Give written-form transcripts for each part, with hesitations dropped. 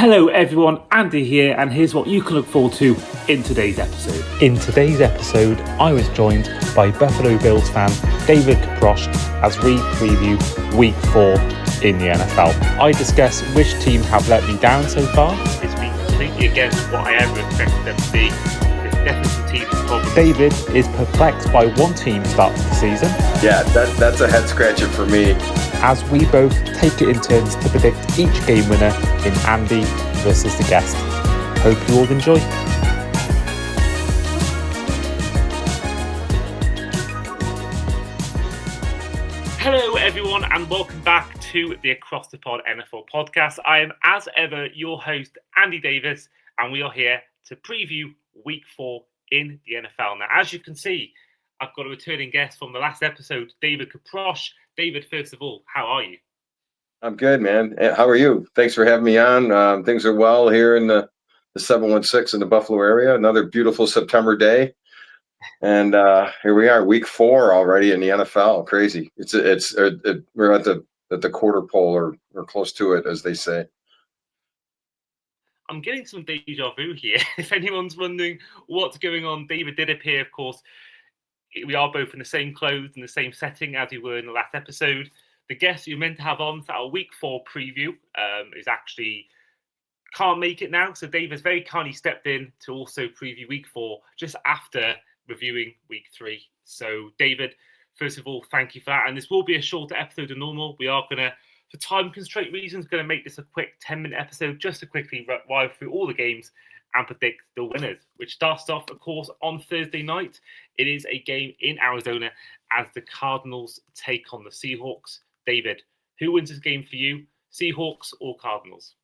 Hello everyone, Andy here, and here's what you can look forward to in today's episode. In today's episode, I was joined by Buffalo Bills fan David Kaprosch as we preview Week 4 in the NFL. I discuss which team have let me down so far. It's been completely against what I ever expected them to be. There's definitely some team problems. David is perplexed by one team start to the season. Yeah, that's a head scratcher for me. As we both take it in turns to predict each game winner in Andy versus the guest. Hope you all enjoy. Hello everyone and welcome back to the Across the Pod NFL podcast. I am as ever your host Andy Davis and we are here to preview Week 4 in the NFL. Now as you can see, I've got a returning guest from the last episode, David Kaprosch. David, first of all, how are you? I'm good, man. How are you? Thanks for having me on. Things are well here in the 716 in the Buffalo area. Another beautiful September day. And here we are, Week 4 already in the NFL. Crazy. We're at the quarter pole or close to it, as they say. I'm getting some deja vu here. If anyone's wondering what's going on, David did appear, of course. We are both in the same clothes and the same setting as we were in the last episode. The guest you're meant to have on for our Week 4 preview is actually can't make it now. So Dave has very kindly stepped in to also preview Week 4 just after reviewing Week 3. So David, first of all, thank you for that. And this will be a shorter episode than normal. We are going to, for time constraint reasons, going to make this a quick 10-minute episode just to quickly ride through all the games and predict the winners, which starts off, of course, on Thursday night. It is a game in Arizona as the Cardinals take on the Seahawks. David, who wins this game for you, Seahawks or Cardinals?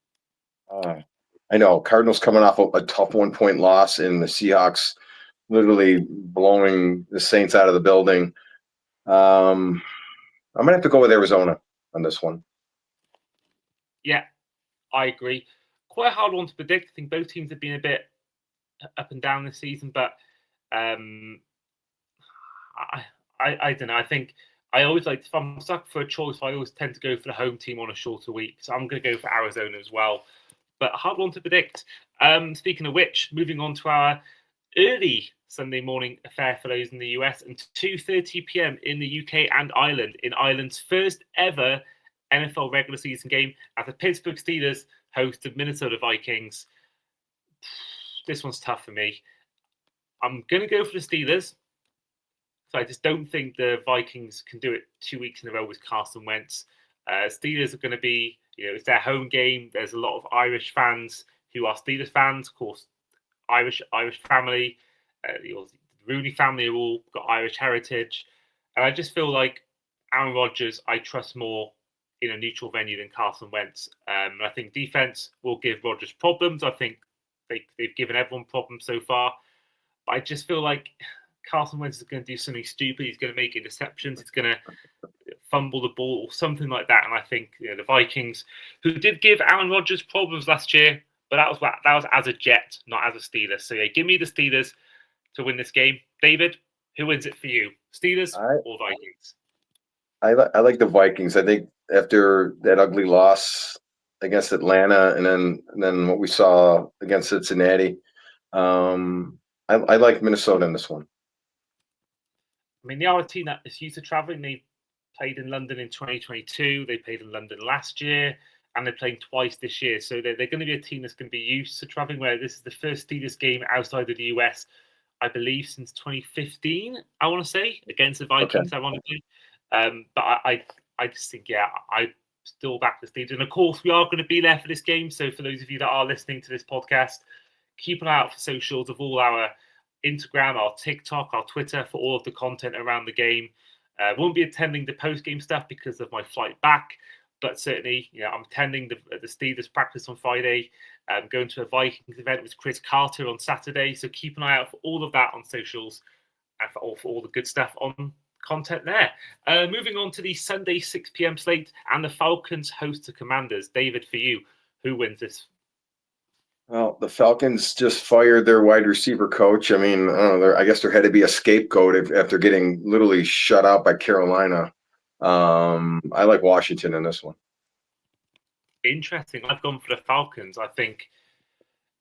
I know, Cardinals coming off a tough 1-point loss and the Seahawks literally blowing the Saints out of the building. I'm going to have to go with Arizona on this one. Yeah, I agree. Quite a hard one to predict. I think both teams have been a bit up and down this season, but I don't know. I think I always like, if I'm stuck for a choice, I always tend to go for the home team on a shorter week. So I'm going to go for Arizona as well. But a hard one to predict. Speaking of which, moving on to our early Sunday morning affair for those in the US and 2:30 p.m. in the UK and Ireland, in Ireland's first ever NFL regular season game as the Pittsburgh Steelers host the Minnesota Vikings. This one's tough for me. I'm going to go for the Steelers. So I just don't think the Vikings can do it 2 weeks in a row with Carson Wentz. Steelers are going to be, it's their home game. There's a lot of Irish fans who are Steelers fans. Of course, Irish family. The Rooney family have all got Irish heritage. And I just feel like Aaron Rodgers, I trust more in a neutral venue than Carson Wentz. I think defense will give Rodgers problems. I think they've given everyone problems so far. But I just feel like Carson Wentz is going to do something stupid. He's going to make interceptions. He's going to fumble the ball or something like that. And I think the Vikings, who did give Aaron Rodgers problems last year, but that was as a Jet, not as a Steeler. So yeah, give me the Steelers to win this game. David, who wins it for you? Steelers or Vikings? I like the Vikings. I think after that ugly loss against Atlanta and then what we saw against Cincinnati, I like Minnesota in this one. I mean, they are a team that is used to traveling. They played in London in 2022. They played in London last year, and they're playing twice this year. So they're going to be a team that's going to be used to traveling, where this is the first Steelers game outside of the US, I believe, since 2015, I want to say, against the Vikings, okay. Ironically. But I just think, I still back the Steelers. And of course, we are going to be there for this game. So for those of you that are listening to this podcast, keep an eye out for socials of all our Instagram, our TikTok, our Twitter for all of the content around the game. Won't be attending the post-game stuff because of my flight back, but certainly, I'm attending the Steelers practice on Friday. I'm going to a Vikings event with Chris Carter on Saturday, so keep an eye out for all of that on socials and for all the good stuff on content there. Moving on to the Sunday 6 p.m. slate, and the Falcons host the Commanders. David, for you, who wins this? Well, the Falcons just fired their wide receiver coach. I mean, I don't know. I guess there had to be a scapegoat after getting literally shut out by Carolina. I like Washington in this one. interesting. I've gone for the Falcons. I think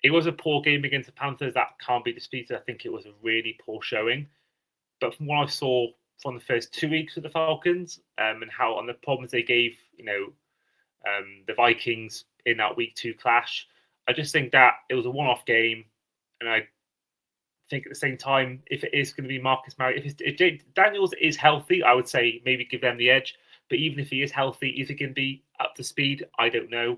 it was a poor game against the Panthers. That can't be disputed. I think it was a really poor showing. But from what I saw from the first 2 weeks of the Falcons and the problems they gave, the Vikings in that week 2 clash, I just think that it was a one-off game. And I think at the same time, if it is going to be Marcus Mariota, if Daniels is healthy, I would say maybe give them the edge. But even if he is healthy, is he going to be up to speed? I don't know.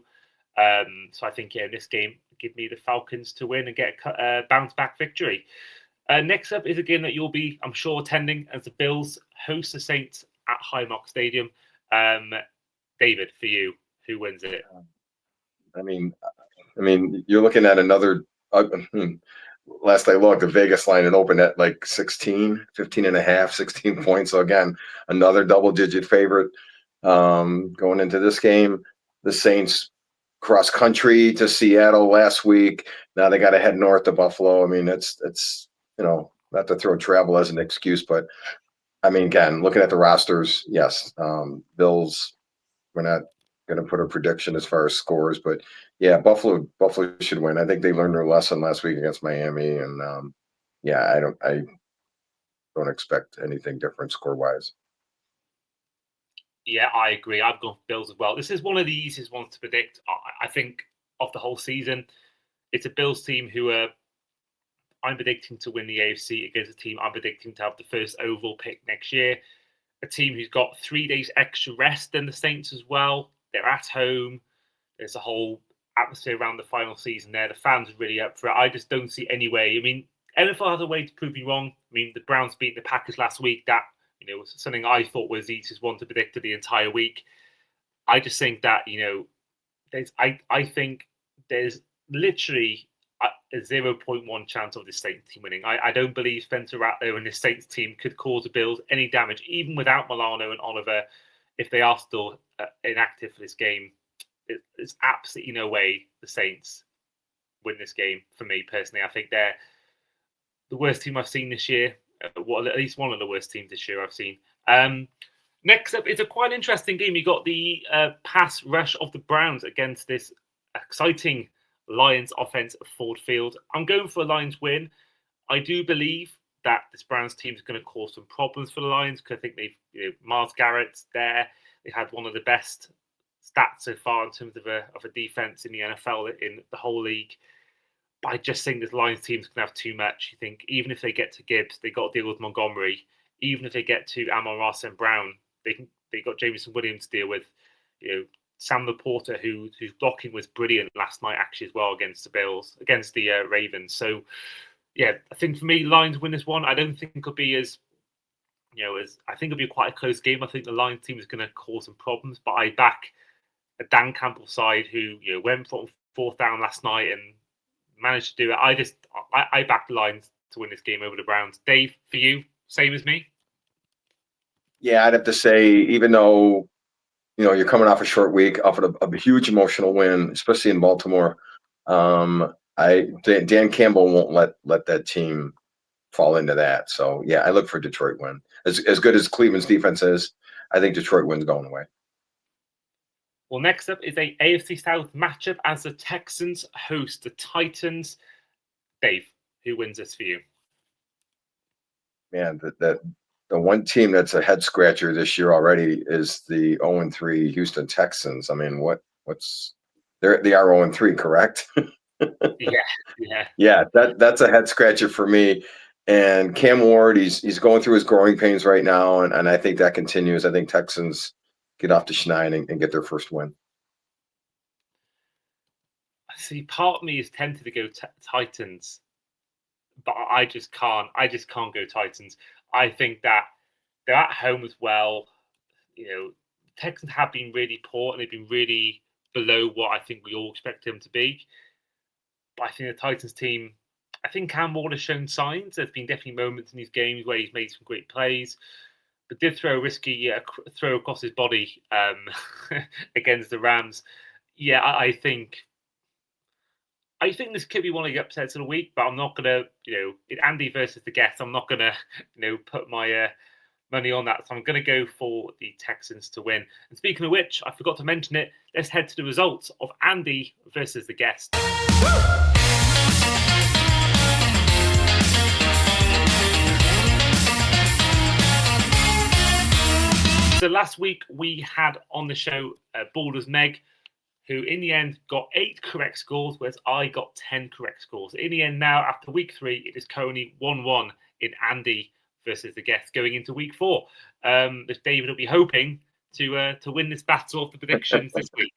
So I think, in this game, give me the Falcons to win and get a bounce-back victory. Next up is a game that you'll be, I'm sure, attending as the Bills host the Saints at Highmark Stadium. David, for you, who wins it? I mean, you're looking at another. Last I looked, the Vegas line had opened at like 15 and a half, 16 points. So again, another double-digit favorite going into this game. The Saints cross country to Seattle last week. Now they got to head north to Buffalo. I mean, it's not to throw travel as an excuse, but I mean, again, looking at the rosters, yes, Bills. We're not going to put a prediction as far as scores, but yeah, Buffalo should win. I think they learned their lesson last week against Miami, and I don't expect anything different score wise. Yeah, I agree. I've gone for Bills as well. This is one of the easiest ones to predict. I think of the whole season, it's a Bills team who I'm predicting to win the AFC against a team I'm predicting to have the first overall pick next year. A team who's got 3 days extra rest than the Saints as well. They're at home. There's a whole atmosphere around the final season there. The fans are really up for it. I just don't see any way. I mean, NFL has a way to prove me wrong. I mean, the Browns beat the Packers last week. That was something I thought was the easiest one to predict the entire week. I just think that I think there's literally a 0.1 chance of the Saints team winning. I don't believe Spencer Rattler and the Saints team could cause the Bills any damage, even without Milano and Oliver, if they are still inactive for this game. There's absolutely no way the Saints win this game for me personally. I think they're the worst team I've seen this year. Well, at least one of the worst teams this year I've seen. Next up is a quite interesting game. You got the pass rush of the Browns against this exciting Lions offense at Ford Field. I'm going for a Lions win. I do believe that this Browns team is going to cause some problems for the Lions because I think they've, Myles Garrett's there. They had one of the best stats so far in terms of a defense in the NFL in the whole league. But I just think this Lions team is going to have too much. You think even if they get to Gibbs, they got to deal with Montgomery. Even if they get to Amon-Ra St. Brown, they got Jameson Williams to deal with. Sam Laporta, whose blocking was brilliant last night actually as well against the Ravens. So yeah, I think for me, Lions win this one. I don't think it'll be as I think it'll be quite a close game. I think the Lions team is going to cause some problems, but I back a Dan Campbell side who went for 4th down last night and managed to do it. I back the Lions to win this game over the Browns. Dave, for you, same as me? Yeah, I'd have to say, even though you're coming off a short week, off of a huge emotional win, especially in Baltimore. Dan Campbell won't let that team fall into that. So yeah, I look for Detroit win. As good as Cleveland's defense is, I think Detroit wins going away. Well, next up is a AFC South matchup as the Texans host the Titans. Dave, who wins this for you? Man, the one team that's a head scratcher this year already is the 0-3 Houston Texans. I mean, they are 0-3, correct? Yeah. That's a head scratcher for me. And Cam Ward, he's going through his growing pains right now, and I think that continues. I think Texans get off the schneid and get their first win. See, part of me is tempted to go Titans, but I just can't. I just can't go Titans. I think that they're at home as well. Texans have been really poor and they've been really below what I think we all expect them to be. But I think the Titans team, I think Cam Ward has shown signs. There's been definitely moments in these games where he's made some great plays, but did throw a risky throw across his body against the Rams. Yeah, I think this could be one of the upsets of the week, but I'm not gonna, Andy versus the guest. I'm not gonna, put my money on that. So I'm going to go for the Texans to win. And speaking of which, I forgot to mention it. Let's head to the results of Andy versus the guest. So last week we had on the show Balders Meg, who in the end got 8 correct scores, whereas I got 10 correct scores. In the end now, after week 3, it is currently 1-1 in Andy versus the guest going into week 4. David will be hoping to win this battle of the predictions this week.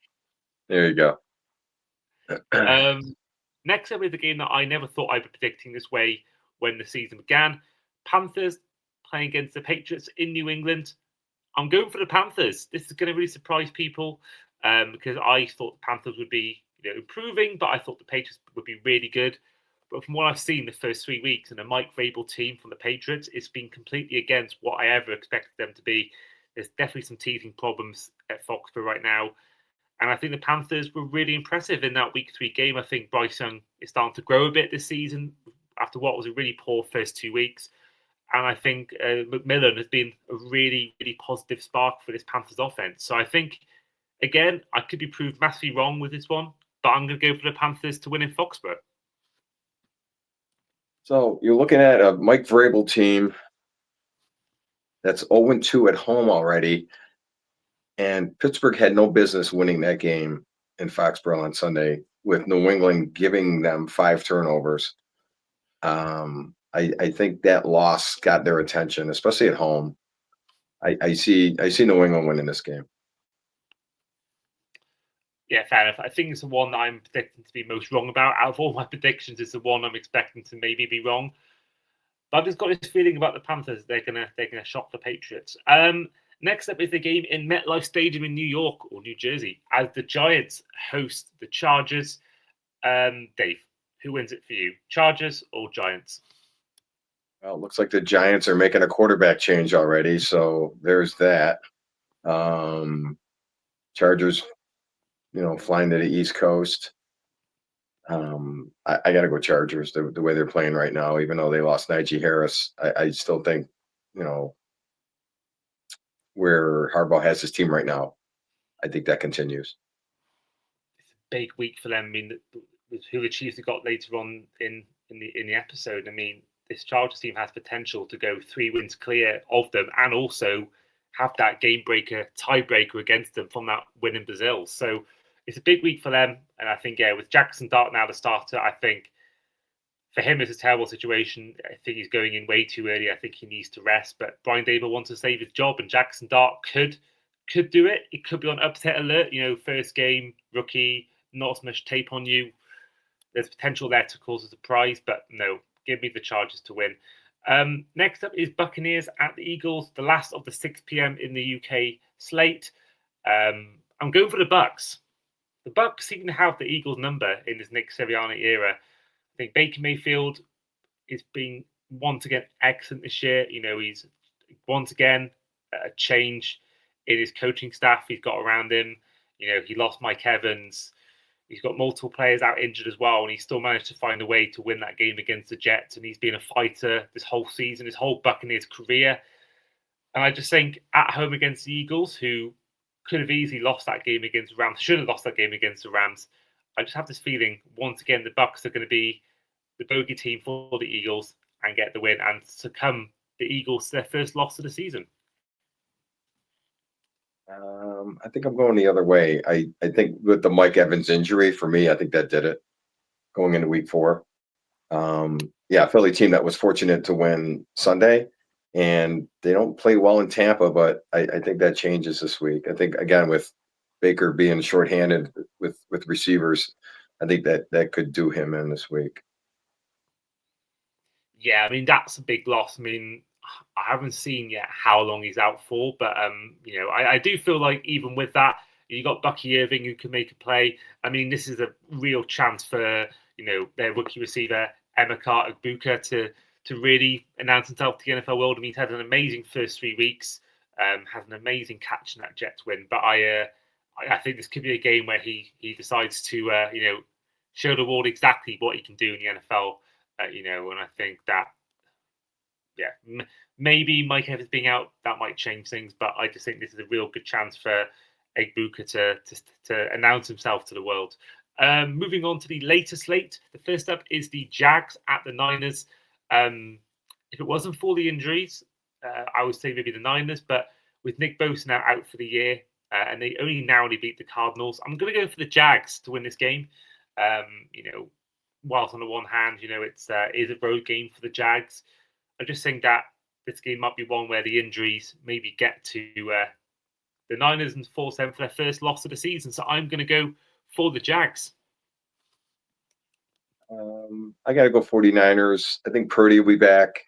There you go. Next up is the game that I never thought I'd be predicting this way when the season began. Panthers playing against the Patriots in New England. I'm going for the Panthers. This is going to really surprise people because I thought the Panthers would be improving, but I thought the Patriots would be really good. But from what I've seen the first 3 weeks and the Mike Vrabel team from the Patriots, it's been completely against what I ever expected them to be. There's definitely some teething problems at Foxborough right now. And I think the Panthers were really impressive in that week 3 game. I think Bryce Young is starting to grow a bit this season after what was a really poor first 2 weeks. And I think McMillan has been a really, really positive spark for this Panthers offense. So I think, again, I could be proved massively wrong with this one, but I'm going to go for the Panthers to win in Foxborough. So you're looking at a Mike Vrabel team that's 0-2 at home already. And Pittsburgh had no business winning that game in Foxborough on Sunday with New England giving them 5 turnovers. I think that loss got their attention, especially at home. I see New England winning this game. Yeah, fair enough. I think it's the one that I'm predicting to be most wrong about. Out of all my predictions, it's the one I'm expecting to maybe be wrong. But I've just got this feeling about the Panthers. They're gonna shock the Patriots. Next up is the game in MetLife Stadium in New York or New Jersey as the Giants host the Chargers. Dave, who wins it for you? Chargers or Giants? Well, it looks like the Giants are making a quarterback change already, so there's that. Chargers, flying to the East Coast. I got to go Chargers the way they're playing right now, even though they lost Najee Harris. I still think, where Harbaugh has his team right now, I think that continues. It's a big week for them. I mean, who the Chiefs have got later on in the episode. I mean, this Chargers team has potential to go 3 wins clear of them and also have that game breaker, tiebreaker against them from that win in Brazil. So it's a big week for them. And I think, with Jackson Dart now the starter, I think for him it's a terrible situation. I think he's going in way too early. I think he needs to rest. But Brian Dable wants to save his job, and Jackson Dart could do it. It could be on upset alert. First game, rookie, not as much tape on you. There's potential there to cause a surprise, but no. Give me the Chargers to win. Next up is Buccaneers at the Eagles, the last of the 6 p.m. in the UK slate. I'm going for the Bucs. The Bucs seem to have the Eagles' number in this Nick Sirianni era. I think Baker Mayfield is being once again excellent this year. He's once again a change in his coaching staff he's got around him. He lost Mike Evans. He's got multiple players out injured as well, and he still managed to find a way to win that game against the Jets. And he's been a fighter this whole season, his whole Buccaneers career. And I just think at home against the Eagles, who could have easily lost that game against the Rams, should have lost that game against the Rams. I just have this feeling, once again, the Bucs are going to be the bogey team for the Eagles and get the win and succumb the Eagles to their first loss of the season. I think I'm going the other way. I think with the Mike Evans injury, for me, I think that did it going into week 4. Philly team that was fortunate to win Sunday, and they don't play well in Tampa, but I think that changes this week. I think, again, with Baker being shorthanded with receivers, I think that could do him in this week. Yeah, I mean, that's a big loss. I mean, I haven't seen yet how long he's out for, but I do feel like even with that, you got Bucky Irving who can make a play. I mean, this is a real chance for their rookie receiver Emeka Egbuka to really announce himself to the NFL world. I mean, he's had an amazing first 3 weeks, has an amazing catch in that Jets win. But I think this could be a game where he decides to show the world exactly what he can do in the NFL. And I think that. Yeah, Maybe Mike Evans being out, that might change things, but I just think this is a real good chance for Egbuka to announce himself to the world. Moving on to the later slate, the first up is the Jags at the Niners. If it wasn't for the injuries, I would say maybe the Niners, but with Nick Bosa now out for the year, and they only narrowly beat the Cardinals, I'm going to go for the Jags to win this game. Whilst on the one hand, it's is a road game for the Jags, I just think that this game might be one where the injuries maybe get to the Niners and force them for their first loss of the season. So I'm going to go for the Jags. I got to go 49ers. I think Purdy will be back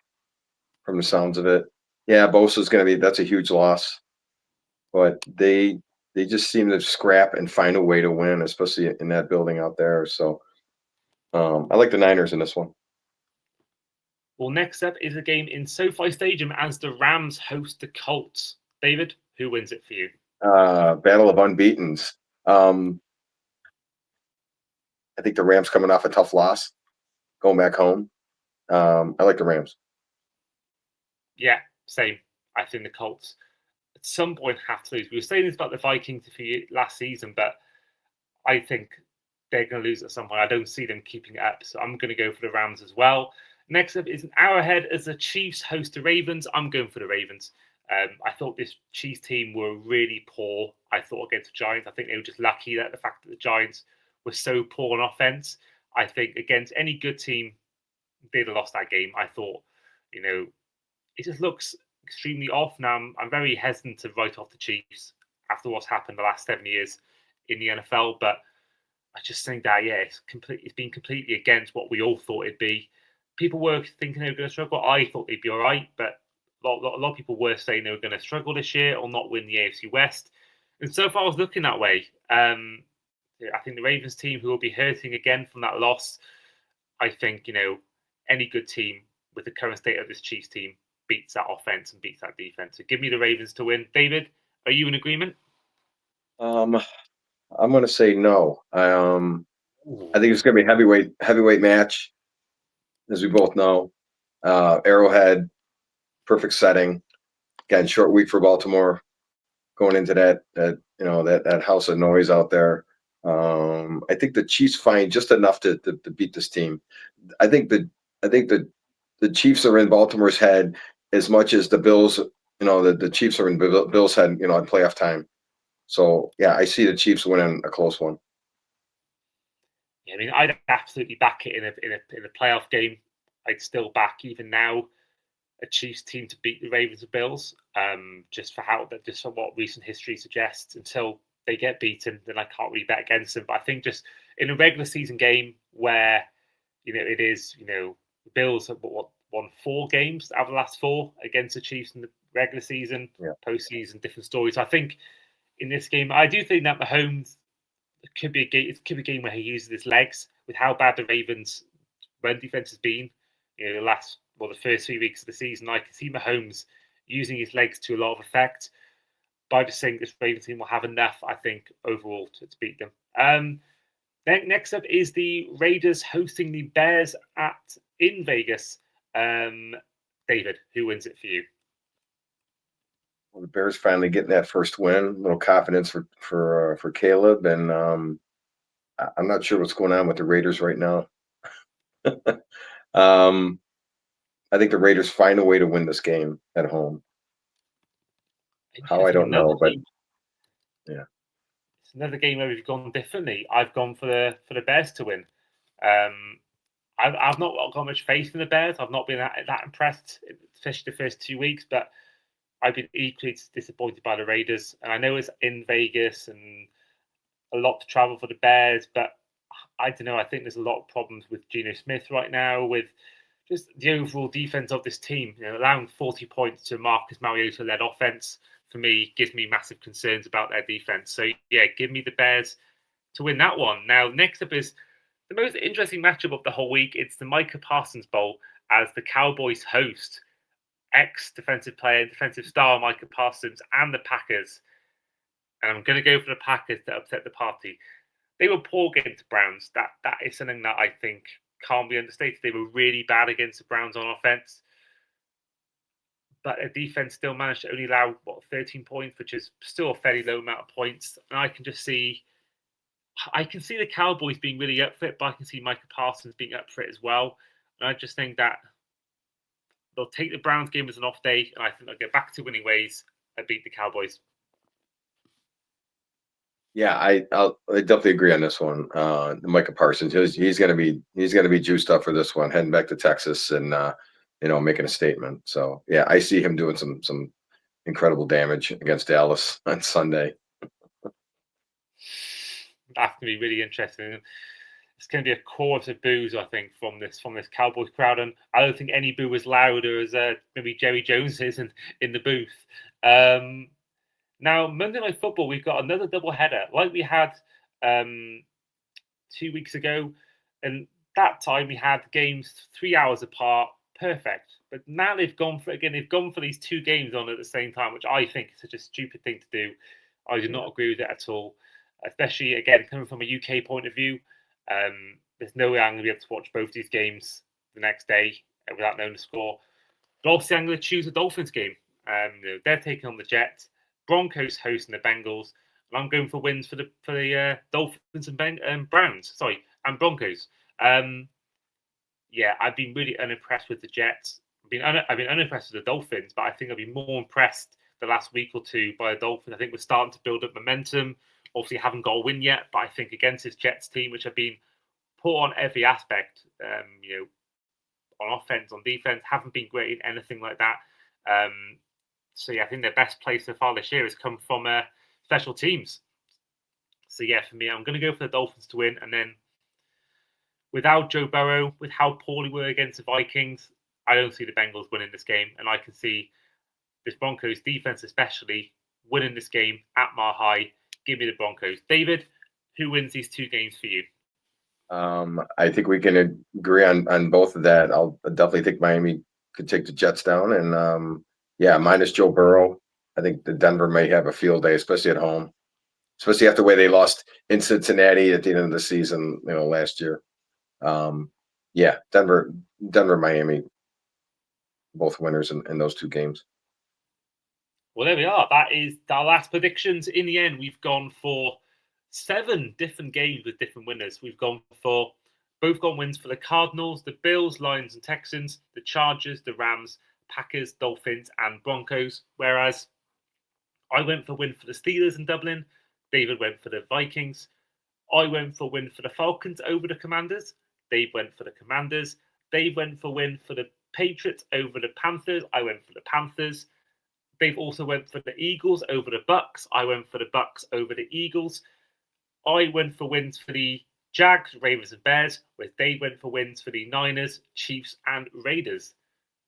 from the sounds of it. Yeah, Bosa's going to be, that's a huge loss. But they just seem to scrap and find a way to win, especially in that building out there. So I like the Niners in this one. Well, next up is a game in SoFi Stadium as the Rams host the Colts. David, who wins it for you? Battle of unbeatens. I think the Rams coming off a tough loss, going back home. I like the Rams. Yeah, same. I think the Colts at some point have to lose. We were saying this about the Vikings for last season, but I think they're going to lose at some point. I don't see them keeping it up, so I'm going to go for the Rams as well. Next up is an hour ahead as the Chiefs host the Ravens. I'm going for the Ravens. I thought this Chiefs team were really poor. I thought against the Giants. I think they were just lucky that the fact that the Giants were so poor on offense. I think against any good team, they'd have lost that game. I thought, it just looks extremely off. Now, I'm very hesitant to write off the Chiefs after what's happened the last 7 years in the NFL. But I just think that, it's been completely against what we all thought it'd be. People were thinking they were going to struggle. I thought they'd be all right, but a lot of people were saying they were going to struggle this year or not win the AFC West. And so far, I was looking that way. I think the Ravens team, who will be hurting again from that loss, I think, any good team with the current state of this Chiefs team beats that offense and beats that defense. So give me the Ravens to win. David, are you in agreement? I'm going to say no. I think it's going to be a heavyweight match, as we both know. Arrowhead, perfect setting. Again, short week for Baltimore, going into that house of noise out there. I think the Chiefs find just enough to beat this team. I think the Chiefs are in Baltimore's head as much as the Bills. The Chiefs are in Bills' head. At playoff time. So yeah, I see the Chiefs winning a close one. Yeah, I mean, I'd absolutely back it in a playoff game. I'd still back even now a Chiefs team to beat the Ravens and Bills. Just for what recent history suggests. Until they get beaten, then I can't really bet against them. But I think just in a regular season game where it is the Bills have won 4 games out of the last 4 against the Chiefs in the regular season, postseason, different stories. So I think in this game, I do think that Mahomes could be a game where he uses his legs with how bad the Ravens' run defense has been. The first 3 weeks of the season, I can see Mahomes using his legs to a lot of effect. But I just think this Ravens team will have enough, I think, overall to beat them. Next up is the Raiders hosting the Bears in Vegas. David, who wins it for you? Well, the Bears finally getting that first win. A little confidence for Caleb, and I'm not sure what's going on with the Raiders right now. I think the Raiders find a way to win this game at home. How I don't know, but yeah, it's another game where we've gone differently. I've gone for the Bears to win. I've not got much faith in the Bears. I've not been that impressed, especially the first 2 weeks. But I've been equally disappointed by the Raiders. And I know it's in Vegas and a lot to travel for the Bears, but I don't know. I think there's a lot of problems with Geno Smith right now, with just the overall defense of this team. Allowing 40 points to Marcus Mariota-led offense, for me, gives me massive concerns about their defense. So, yeah, give me the Bears to win that one. Now, next up is the most interesting matchup of the whole week. It's the Micah Parsons Bowl as the Cowboys host ex-defensive player, defensive star Micah Parsons and the Packers. And I'm going to go for the Packers to upset the party. They were poor against the Browns. That is something that I think can't be understated. They were really bad against the Browns on offense. but their defense still managed to only allow 13 points, which is still a fairly low amount of points. And I can see the Cowboys being really up for it, but I can see Micah Parsons being up for it as well. And I just think that they'll take the Browns game as an off day, and I think they'll get back to winning ways and beat the Cowboys. Yeah, I definitely agree on this one. Micah Parsons, he's gonna be juiced up for this one, heading back to Texas and making a statement. So yeah, I see him doing some incredible damage against Dallas on Sunday. That's gonna be really interesting. It's going to be a chorus of boos, I think, from this Cowboys crowd, and I don't think any boo as loud as maybe Jerry Jones is in the booth. Now, Monday Night Football, we've got another doubleheader, like we had 2 weeks ago, and that time we had games 3 hours apart, perfect. But now they've gone for these 2 games on at the same time, which I think is such a stupid thing to do. I do not agree with it at all, especially again coming from a UK point of view. There's no way I'm going to be able to watch both these games the next day without knowing the score. But obviously, I'm going to choose the Dolphins game. They're taking on the Jets. Broncos hosting the Bengals, and I'm going for wins for the Dolphins and Browns. Sorry, and Broncos. Yeah, I've been really unimpressed with the Jets. I've been unimpressed with the Dolphins, but I think I've been more impressed the last week or two by the Dolphins. I think we're starting to build up momentum. Obviously, haven't got a win yet, but I think against this Jets team, which have been put on every aspect, on offense, on defense, haven't been great in anything like that. So yeah, I think their best play so far this year has come from special teams. So yeah, for me, I'm going to go for the Dolphins to win, and then without Joe Burrow, with how poorly we were against the Vikings, I don't see the Bengals winning this game, and I can see this Broncos defense especially winning this game at Mile High. Give me the Broncos. David, who wins these 2 games for you? I think we can agree on both of that. I'll definitely think Miami could take the Jets down, and minus Joe Burrow, I think the Denver may have a field day, especially at home, especially after the way they lost in Cincinnati at the end of the season, last year. Denver, Miami, both winners in those 2 games. Well, there we are. That is our last predictions. In the end, we've gone for 7 different games with different winners. We've gone for both wins for the Cardinals, the Bills, Lions, and Texans, the Chargers, the Rams, Packers, Dolphins, and Broncos. Whereas I went for win for the Steelers in Dublin. David went for the Vikings. I went for win for the Falcons over the Commanders. Dave went for the Commanders. Dave went for win for the Patriots over the Panthers. I went for the Panthers. Dave also went for the Eagles over the Bucks. I went for the Bucks over the Eagles. I went for wins for the Jags, Ravens, and Bears, where Dave went for wins for the Niners, Chiefs, and Raiders.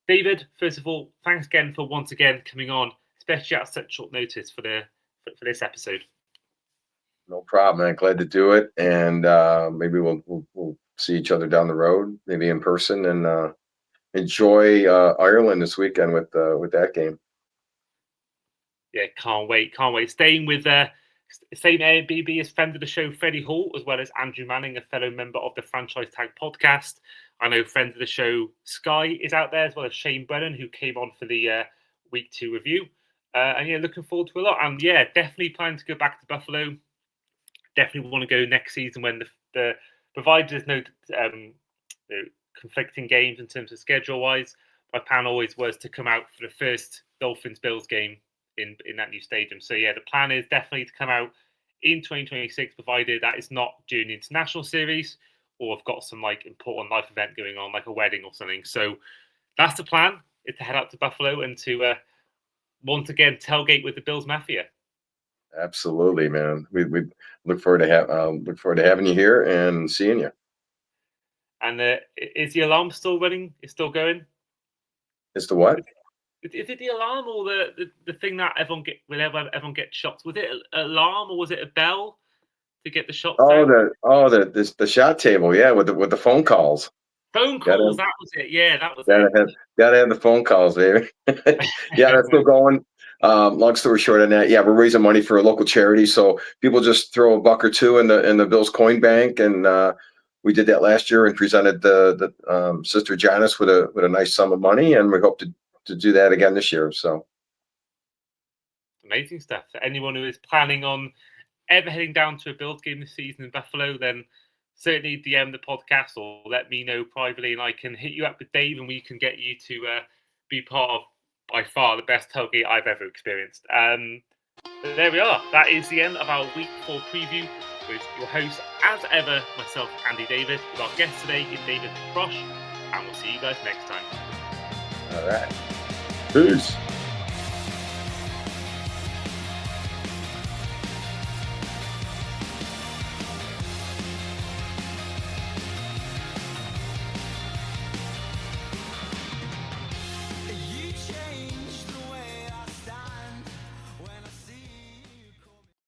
David, first of all, thanks again for once again coming on, especially at such short notice for this episode. No problem, man. Glad to do it, and maybe we'll see each other down the road, maybe in person, and enjoy Ireland this weekend with that game. Yeah, can't wait. Staying with same Airbnb as friend of the show, Freddie Hall, as well as Andrew Manning, a fellow member of the Franchise Tag podcast. I know friend of the show, Sky, is out there, as well as Shane Brennan, who came on for the week 2 review. And yeah, looking forward to a lot. And yeah, definitely planning to go back to Buffalo. Definitely want to go next season when the provided there's no conflicting games in terms of schedule-wise. My plan always was to come out for the first Dolphins-Bills game in that new stadium. So yeah, the plan is definitely to come out in 2026, provided that it's not during the international series or I've got some like important life event going on, like a wedding or something. So that's the plan, is to head out to Buffalo and to once again tailgate with the Bills Mafia. Absolutely, man. We look forward to having you here and seeing you. And is the alarm still running? It's still going? It's the what? Is it the alarm or the thing that everyone gets shots? Was it an alarm or was it a bell to get the shots? The shot table, yeah, with the phone calls. Phone calls, that was it. Yeah, that was it. Gotta have the phone calls, baby. Yeah, that's still going. Long story short on that, yeah, we're raising money for a local charity, so people just throw $1 or $2 in the Bills coin bank, and we did that last year and presented the Sister Janice with a nice sum of money, and we hope to to do that again this year. So amazing stuff. For anyone who is planning on ever heading down to a Bills game this season in Buffalo, then certainly DM the podcast or let me know privately, and I can hit you up with Dave, and we can get you to be part of by far the best tailgate I've ever experienced. But there we are. That is the end of our Week 4 preview with your host, as ever, myself, Andy David, with our guest today, David Kaprosch, and we'll see you guys next time. all right, peace.